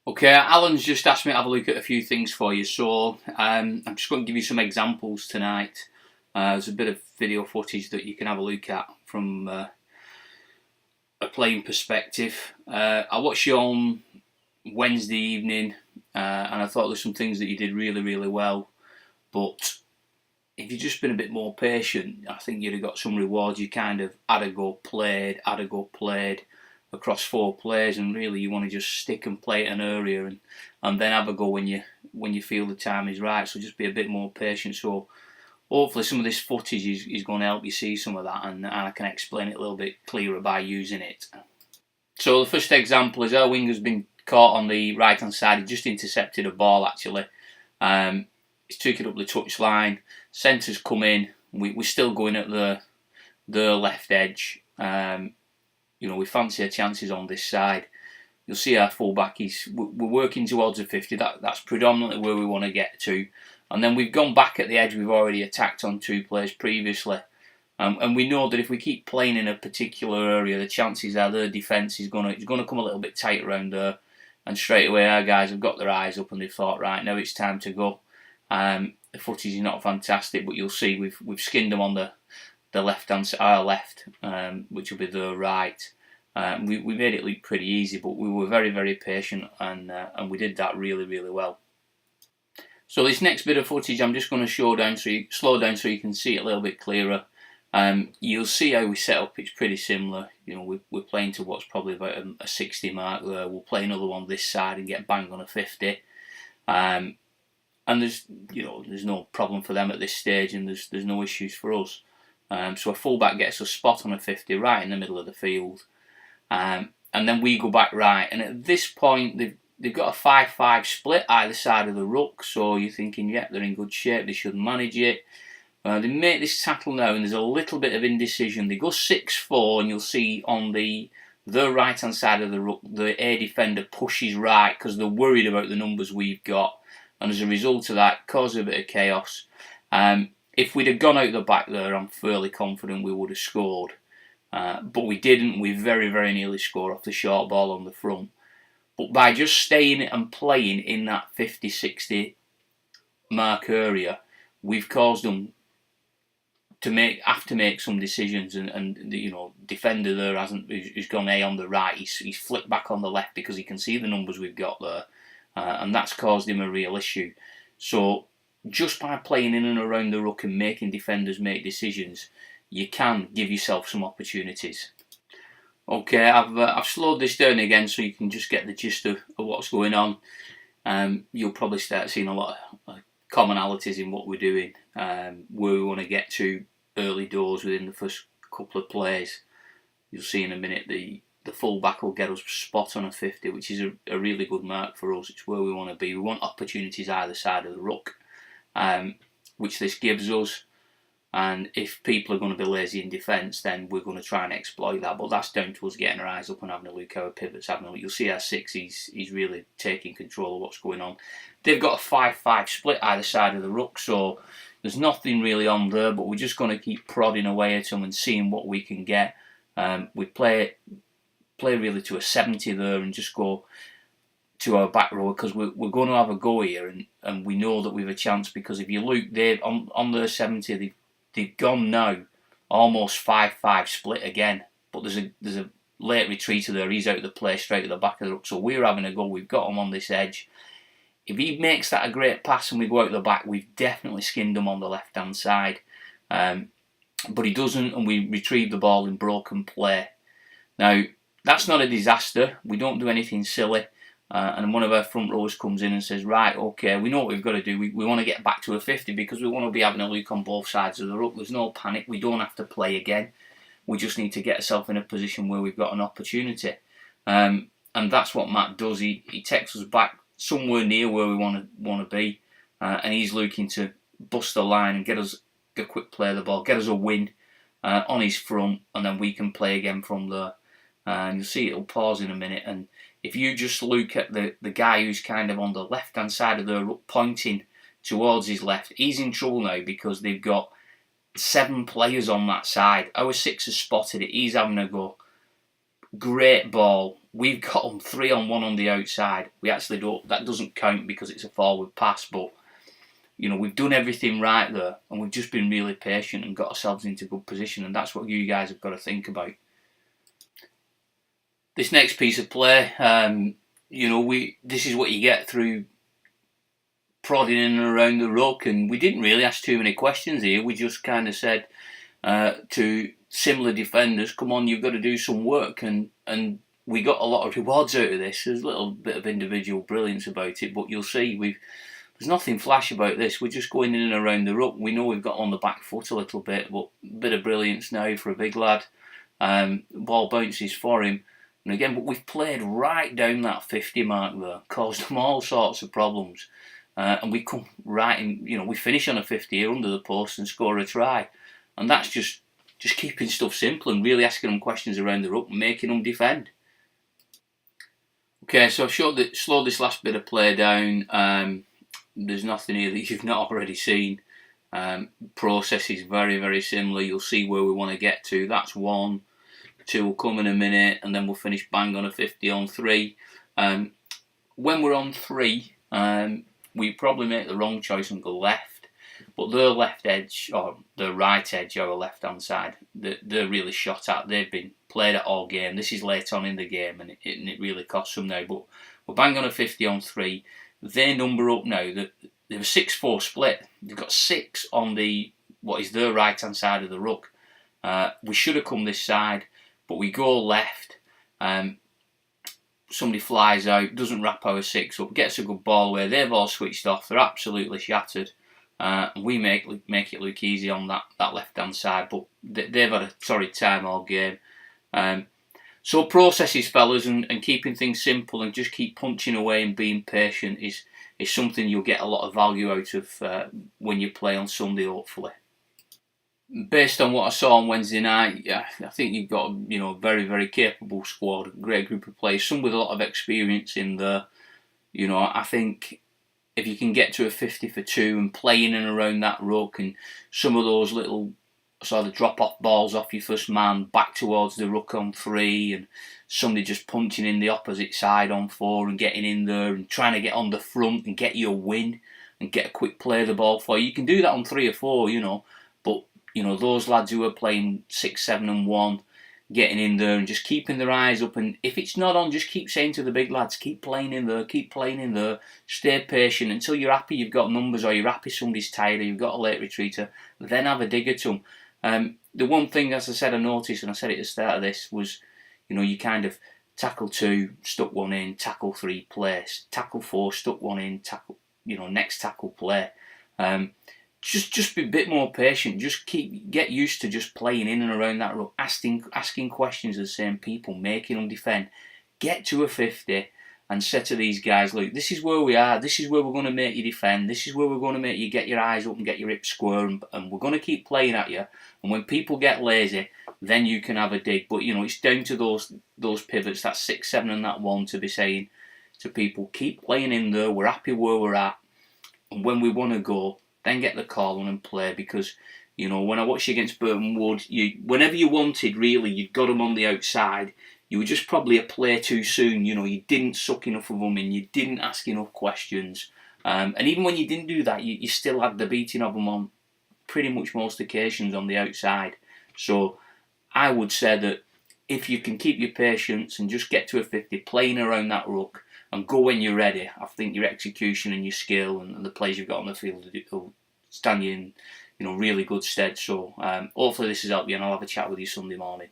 Okay, Alan's just asked me to have a look at a few things for you, so I'm just going to give you some examples tonight. There's a bit of video footage that you can have a look at from a playing perspective. I watched you on Wednesday evening, and I thought there's some things that you did really, really well. But if you'd just been a bit more patient, I think you'd have got some rewards. You kind of had a go played across 4 players, and really you want to just stick and play an area and then have a go when you feel the time is right. So just be a bit more patient. So hopefully some of this footage is going to help you see some of that, and I can explain it a little bit clearer by using it. So the first example is our winger's been caught on the right hand side. He just intercepted a ball actually. He's took it up the touchline. Centre's come in. We're still going at the left edge. We fancy our chances on this side. You'll see our fullback. We're working towards a 50. That's predominantly where we want to get to. And then we've gone back at the edge. We've already attacked on 2 players previously. And we know that if we keep playing in a particular area, the chances are their defence is going to come a little bit tight around there. And straight away our guys have got their eyes up and they've thought, right, now it's time to go. The footage is not fantastic, but you'll see we've skinned them on the left hand side, our left, which will be the right. We made it look pretty easy, but we were very, very patient, and we did that really, really well. So this next bit of footage I'm just going to slow down so you can see it a little bit clearer. You'll see how we set up. It's pretty similar. We're playing to what's probably about a 60 mark there. We'll play another one this side and get bang on a 50. And there's no problem for them at this stage, and there's no issues for us. So a fullback gets a spot on a 50 right in the middle of the field, and then we go back right. And at this point, they've got a 5-5 split either side of the ruck. So you're thinking, yeah, they're in good shape. They should manage it. They make this tackle now, and there's a little bit of indecision. They go 6-4, and you'll see on the right hand side of the ruck, the air defender pushes right because they're worried about the numbers we've got. And as a result of that, caused a bit of chaos. If we'd have gone out the back there, I'm fairly confident we would have scored. But we didn't. We very, very nearly scored off the short ball on the front. But by just staying and playing in that 50-60 mark area, we've caused them to have to make some decisions. And defender there he's gone A on the right. He's flicked back on the left because he can see the numbers we've got there. And that's caused him a real issue. So just by playing in and around the ruck and making defenders make decisions, you can give yourself some opportunities. Okay, I've slowed this down again so you can just get the gist of what's going on. You'll probably start seeing a lot of commonalities in what we're doing, where we want to get to early doors within the first couple of plays. You'll see in a minute the full-back will get us spot on a 50, which is a really good mark for us. It's where we want to be. We want opportunities either side of the ruck, which this gives us. And if people are going to be lazy in defence, then we're going to try and exploit that. But that's down to us getting our eyes up and having a look how our pivot's having a look. You'll see our 6, he's really taking control of what's going on. They've got a 5-5 split either side of the ruck, so there's nothing really on there, but we're just going to keep prodding away at them and seeing what we can get. We play really to a 70 there and just go to our back row because we're going to have a go here, and we know that we've a chance because if you look, they've on their 70 they've gone now almost 5-5 split again, but there's a late retreater there. He's out of the play straight at the back of the ruck, so we're having a go. We've got him on this edge. If he makes that a great pass and we go out the back, we've definitely skinned him on the left hand side, but he doesn't, and we retrieve the ball in broken play. Now that's not a disaster. We don't do anything silly. And one of our front rowers comes in and says, right, okay, we know what we've got to do. We want to get back to a 50 because we want to be having a look on both sides of the ruck. There's no panic. We don't have to play again. We just need to get ourselves in a position where we've got an opportunity. And that's what Matt does. He takes us back somewhere near where we want to be. And he's looking to bust the line and get us a quick play of the ball, get us a win on his front, and then we can play again from there. And you'll see it'll pause in a minute, and if you just look at the guy who's kind of on the left hand side of the ruck pointing towards his left, he's in trouble now because they've got 7 players on that side. Our 6 has spotted it, he's having a go. Great ball, we've got them 3-on-1 on the outside. We actually don't. That doesn't count because it's a forward pass, but we've done everything right there, and we've just been really patient and got ourselves into good position, and that's what you guys have got to think about. This next piece of play, this is what you get through prodding in and around the ruck, and we didn't really ask too many questions here. We just kind of said to similar defenders, come on, you've got to do some work, and we got a lot of rewards out of this. There's a little bit of individual brilliance about it, but you'll see there's nothing flash about this. We're just going in and around the ruck. We know we've got on the back foot a little bit, but a bit of brilliance now for a big lad. Ball bounces for him. And again, but we've played right down that 50 mark there, caused them all sorts of problems. And we come right in, we finish on a 50 here under the post and score a try. And that's just keeping stuff simple and really asking them questions around the ruck and making them defend. Okay, so I've slowed this last bit of play down. There's nothing here that you've not already seen. Process is very, very similar. You'll see where we want to get to. That's 1. 2 will come in a minute, and then we'll finish bang on a 50 on 3. When we're on 3, we probably make the wrong choice and go left, but their left edge, or their right edge, our left hand side, they're really shot at. They've been played at all game. This is late on in the game, and it really costs them now. But we're bang on a 50 on 3. They number up now. They have a 6-4 split. They've got 6 on what is their right hand side of the ruck. We should have come this side, but we go left. Somebody flies out, doesn't wrap our 6 up, gets a good ball away. They've all switched off. They're absolutely shattered. We make it look easy on that left hand side, but they've had a torrid time all game. So processes, fellas, and keeping things simple and just keep punching away and being patient is something you'll get a lot of value out of when you play on Sunday, hopefully. Based on what I saw on Wednesday night, yeah, I think you've got a very, very capable squad, a great group of players, some with a lot of experience in there. I think if you can get to a 50 for 2 and play in and around that ruck, and some of those little sort of drop-off balls off your first man back towards the ruck on 3, and somebody just punching in the opposite side on 4 and getting in there and trying to get on the front and get you a win and get a quick play of the ball for you. You can do that on 3 or 4, but those lads who are playing 6, 7 and 1, getting in there and just keeping their eyes up, and if it's not on, just keep saying to the big lads, keep playing in there, stay patient until you're happy you've got numbers, or you're happy somebody's tired, or you've got a late retreater, then have a dig at them. The one thing, as I said, I noticed, and I said it at the start of this, was you kind of tackle 2, stuck 1 in, tackle 3, place, tackle 4, stuck 1 in, tackle, next tackle, play. Just be a bit more patient. Just get used to just playing in and around that ruck, asking questions of the same people, making them defend. Get to a 50 and say to these guys, look, this is where we are. This is where we're going to make you defend. This is where we're going to make you get your eyes up and get your hips square, and we're going to keep playing at you. And when people get lazy, then you can have a dig. But it's down to those pivots, that 6, 7, and that 1, to be saying to people, keep playing in there. We're happy where we're at, and when we want to go, then get the call on and play. Because when I watched you against Burton Wood, whenever you wanted, really, you got them on the outside. You were just probably a play too soon. You didn't suck enough of them in. You didn't ask enough questions. And even when you didn't do that, you still had the beating of them on pretty much most occasions on the outside. So I would say that if you can keep your patience and just get to a 50, playing around that ruck, and go when you're ready, I think your execution and your skill and the plays you've got on the field will stand you in really good stead. So hopefully this has helped you, and I'll have a chat with you Sunday morning.